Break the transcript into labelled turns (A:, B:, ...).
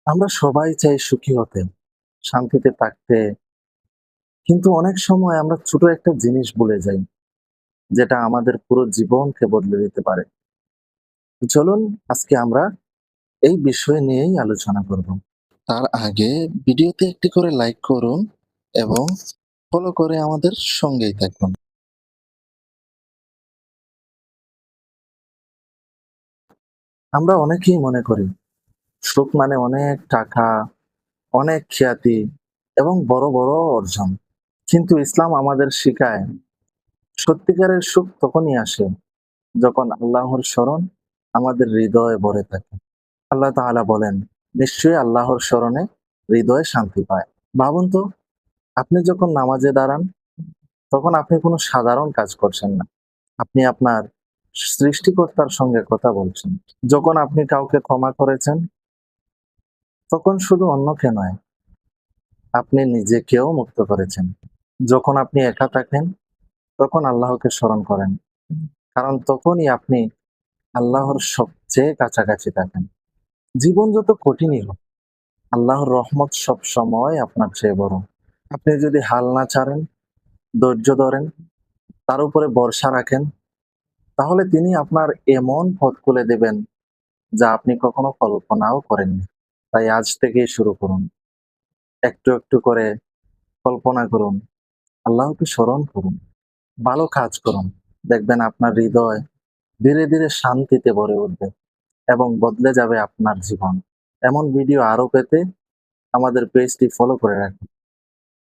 A: আমরা সবাই চাই সুখী হতে, শান্তিতে থাকতে। কিন্তু অনেক সময় আমরা ছোট একটা জিনিস ভুলে যাই, যেটা আমাদের পুরো জীবনকে বদলে দিতে পারে। চলুন আজকে আমরা এই বিষয় নিয়েই আলোচনা করব। তার আগে ভিডিওতে একটি করে লাইক করুন এবং ফলো করে আমাদের সঙ্গেই থাকুন। আমরা অনেকেই মনে করি সুখ মানে অনেক টাকা, অনেক খ্যাতি এবং বড় বড় অর্জন। কিন্তু ইসলাম আমাদের শিখায় সত্যিকারের সুখ তখনই আসে যখন আল্লাহর স্মরণ আমাদের হৃদয়ে ভরে থাকে। আল্লাহ তাআলা বলেন, নিশ্চয়ই আল্লাহর স্মরণে হৃদয়ে শান্তি পায়। ভাবুন তো, আপনি যখন নামাজে দাঁড়ান, তখন আপনি কোনো সাধারণ কাজ করছেন না। আপনি আপনার সৃষ্টিকর্তার সঙ্গে কথা বলছেন। যখন আপনি কাউকে ক্ষমা করেছেন, তখন শুধু অন্যকে নয়, আপনি নিজেকেও মুক্ত করেছেন। যখন আপনি একা থাকেন, তখন আল্লাহকে স্মরণ করেন। কারণ তখনই আপনি আল্লাহর সবচেয়ে কাছাকাছি থাকেন। জীবন যত কঠিনই হোক, আল্লাহর রহমত সবসময় আপনার চেয়ে বড়। আপনি যদি হাল না ছাড়েন, ধৈর্য ধরেন, তার উপরে ভরসা রাখেন, তাহলে তিনি আপনার এমন পথ খুলে দেবেন, যা আপনি কখনো কল্পনাও করেননি। তাই আজ থেকেই শুরু করুন। একটু একটু করে কল্পনা করুন, আল্লাহকে স্মরণ করুন, ভালো কাজ করুন। দেখবেন আপনার হৃদয় ধীরে ধীরে শান্তিতে ভরে উঠবে এবং বদলে যাবে আপনার জীবন। এমন ভিডিও আরো পেতে আমাদের পেজটি ফলো করে রাখুন।